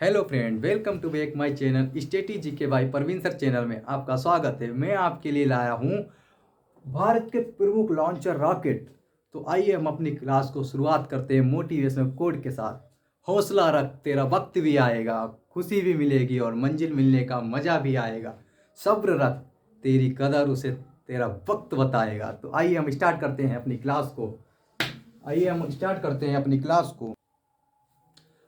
Hello friend, welcome to back my channel स्टेटी जी के भाई परवीन सर चैनल में आपका स्वागत है। मैं आपके लिए लाया हूँ भारत के प्रमुख लॉन्चर रॉकेट। तो आइए हम अपनी क्लास को शुरुआत करते हैं मोटिवेशनल कोड के साथ। हौसला रख, तेरा वक्त भी आएगा, खुशी भी मिलेगी और मंजिल मिलने का मजा भी आएगा। सब्र रख, तेरी कदर उसे तेरा वक्त बताएगा। तो आइए हम स्टार्ट करते हैं अपनी क्लास को।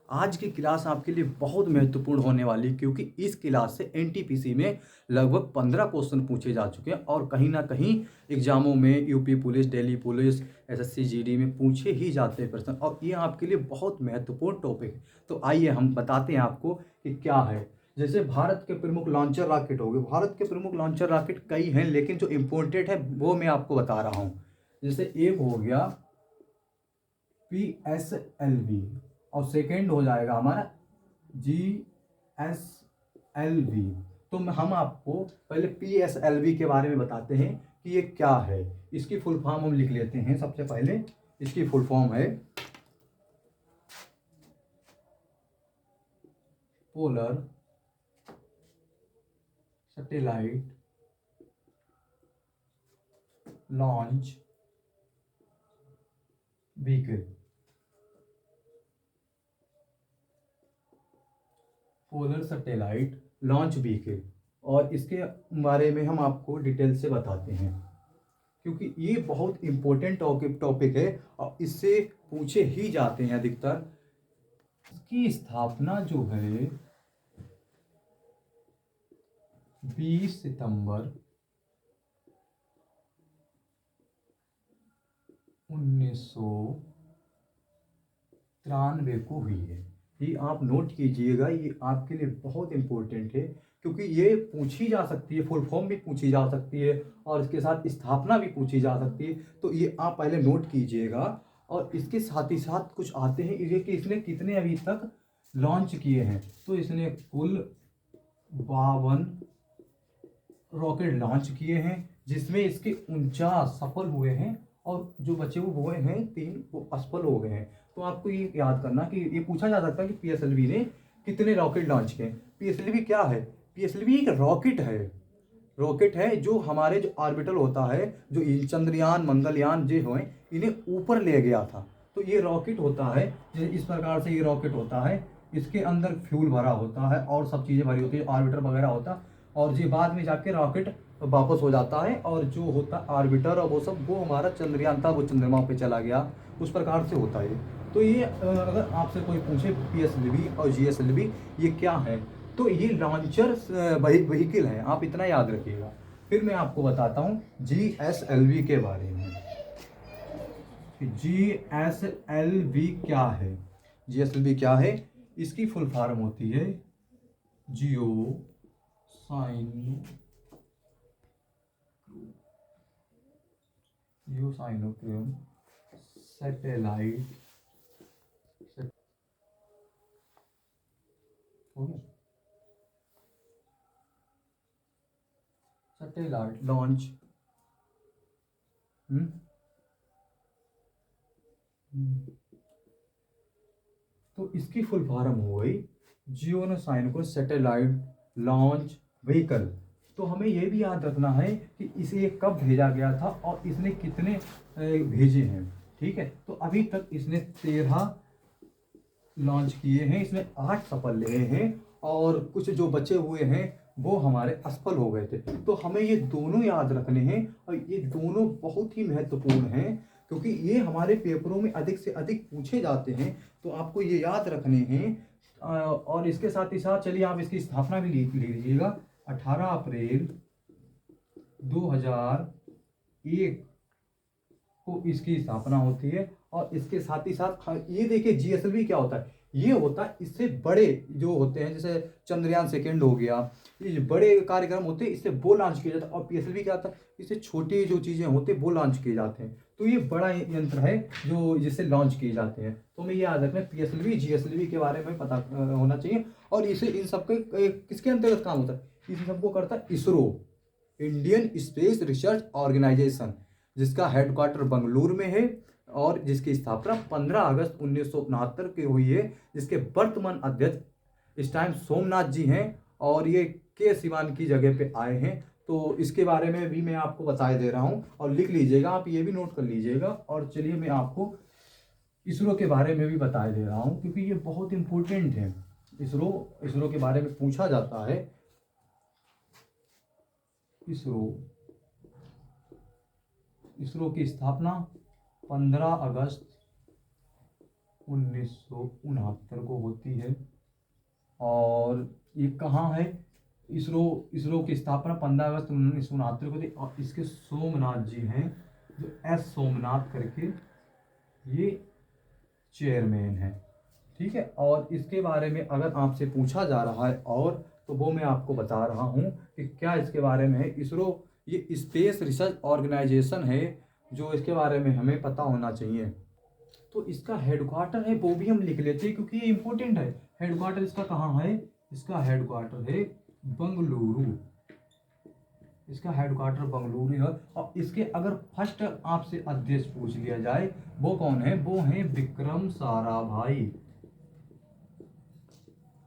आज की क्लास आपके लिए बहुत महत्वपूर्ण होने वाली, क्योंकि इस क्लास से एनटीपीसी में लगभग 15 क्वेश्चन पूछे जा चुके हैं और कहीं ना कहीं एग्जामों में UP police, Delhi police, SSC GD में पूछे ही जाते हैं प्रश्न, और ये आपके लिए बहुत महत्वपूर्ण टॉपिक है। तो आइए हम बताते हैं आपको कि क्या है। जैसे भारत के प्रमुख लॉन्चर रॉकेट हो गए। भारत के प्रमुख लॉन्चर रॉकेट कई हैं, लेकिन जो इम्पोर्टेंट है वो मैं आपको बता रहा हूँ। जैसे एक हो गया PSLV और सेकेंड हो जाएगा हमारा GSLV। तो हम आपको पहले PSLV के बारे में बताते हैं कि ये क्या है। इसकी फुल फॉर्म हम लिख लेते हैं। सबसे पहले इसकी फुल फॉर्म है polar satellite launch vehicle. Polar satellite launch vehicle, और इसके बारे में हम आपको डिटेल से बताते हैं, क्योंकि ये बहुत इंपॉर्टेंट टॉपिक है और इससे पूछे ही जाते हैं अधिकतर। इसकी स्थापना जो है 20 सितंबर 1993 को हुई है। ये आप नोट कीजिएगा, ये आपके लिए बहुत इंपॉर्टेंट है, क्योंकि ये पूछी जा सकती है, फुल फॉर्म भी पूछी जा सकती है और इसके साथ स्थापना भी पूछी जा सकती है। तो ये आप पहले नोट कीजिएगा। और इसके साथ ही साथ कुछ आते हैं ये कि इसने कितने अभी तक लॉन्च किए हैं। तो इसने कुल 52 रॉकेट लॉन्च किए हैं, जिसमें इसके 49 सफल हुए हैं और जो बचे हुए हैं 3 वो असफल हो गए हैं। तो आपको ये याद करना कि ये पूछा जा सकता है कि PSLV ने कितने रॉकेट लॉन्च किए। PSLV क्या है? PSLV एक रॉकेट है जो हमारे जो ऑर्बिटल होता है, जो चंद्रयान मंगलयान जो है, इन्हें ऊपर ले गया था। तो ये रॉकेट होता है, इस प्रकार से ये रॉकेट होता है। इसके अंदर फ्यूल भरा होता है और सब चीज़ें भरी होती है, ऑर्बिटर वगैरह होता है, और ये बाद में जाके रॉकेट वापस हो जाता है। और जो होता है ऑर्बिटर और वो सब, वो हमारा चंद्रयान था, वो चंद्रमा पे चला गया, उस प्रकार से होता है। तो ये अगर आपसे कोई पूछे PSLV और GSLV ये क्या है, तो ये लॉन्चर व्हीकल है, आप इतना याद रखिएगा। फिर मैं आपको बताता हूँ GSLV के बारे में। GSLV क्या है? GSLV क्या है? इसकी फुल फॉर्म होती है जियो साइनोक्रोम सैटेलाइट सैटेलाइट लॉन्च तो इसकी फुल फॉर्म हो गई जियो साइनोक्रोम सैटेलाइट लॉन्च व्हीकल। तो हमें यह भी याद रखना है कि इसे कब भेजा गया था और इसने कितने भेजे हैं। ठीक है, तो अभी तक इसने 13 लॉन्च किए हैं, इसमें 8 सफल रहे हैं और कुछ जो बचे हुए हैं वो हमारे असफल हो गए थे। तो हमें ये दोनों याद रखने हैं और ये दोनों बहुत ही महत्वपूर्ण हैं, क्योंकि ये हमारे पेपरों में अधिक से अधिक पूछे जाते हैं। तो आपको ये याद रखने हैं। और इसके साथ ही साथ चलिए आप इसकी स्थापना भी लिख लीजिएगा। 18 अप्रैल 2001 को इसकी स्थापना होती है। और इसके साथ ही साथ ये देखिए GSLV क्या होता है। ये होता है इससे बड़े जो होते हैं, जैसे चंद्रयान सेकेंड हो गया, ये बड़े कार्यक्रम होते हैं, इससे वो लॉन्च किया जाता है। और PSLV क्या होता है, इससे छोटी जो चीज़ें होती हैं वो लॉन्च किए जाते हैं। तो ये बड़ा यंत्र है जो जिससे लॉन्च किए जाते हैं। तो हमें ये याद रखना है PSLV GSLV के बारे में पता होना चाहिए। और इसे इन सबके किसके अंतर्गत काम होता है? इन सबको करता है ISRO, Indian Space Research Organisation, जिसका हेडक्वार्टर बंगलुरु में है और जिसकी स्थापना 15 अगस्त 1969 की हुई है, जिसके वर्तमान अध्यक्ष इस टाइम सोमनाथ जी हैं और ये के सिवान की जगह पे आए हैं। तो इसके बारे में भी मैं आपको बताए दे रहा हूँ और लिख लीजिएगा, आप ये भी नोट कर लीजिएगा। और चलिए मैं आपको इसरो के बारे में भी बताए दे रहा हूँ, क्योंकि ये बहुत इम्पोर्टेंट है। इसरो इसरो के बारे में पूछा जाता है। इसरो इसरो की स्थापना 15 अगस्त 1969 को होती है। और ये कहाँ है? इसरो इसरो की स्थापना 15 अगस्त 1969 को थी। और इसके सोमनाथ जी हैं, जो एस सोमनाथ करके ये चेयरमैन है। ठीक है। और इसके बारे में अगर आपसे पूछा जा रहा है और, तो वो मैं आपको बता रहा हूँ कि क्या इसके बारे में है। इसरो ये स्पेस रिसर्च ऑर्गेनाइजेशन है, जो इसके बारे में हमें पता होना चाहिए। तो इसका हेडक्वार्टर है, वो भी हम लिख लेते हैं क्योंकि ये इंपॉर्टेंट है। हेडक्वार्टर इसका कहाँ है? इसका हेडक्वार्टर है बंगलुरु। इसका हेडक्वार्टर बंगलुरु है। और इसके अगर फर्स्ट आपसे अध्यक्ष पूछ लिया जाए, वो कौन है? वो है विक्रम साराभाई।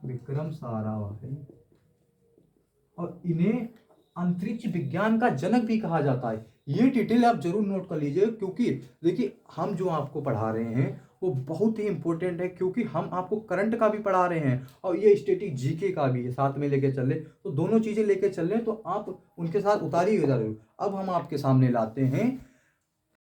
विक्रम साराभाई। और इन्हें अंतरिक्ष विज्ञान का जनक भी कहा जाता है। ये डिटेल आप जरूर नोट कर लीजिए, क्योंकि देखिए हम जो आपको पढ़ा रहे हैं वो बहुत ही इंपॉर्टेंट है, क्योंकि हम आपको करंट का भी पढ़ा रहे हैं और ये स्टैटिक जीके का भी है, साथ में लेके चल रहे। तो दोनों चीजें लेके चल रहे हैं, तो आप उनके साथ उतारिएगा जरूर। अब हम आपके सामने लाते हैं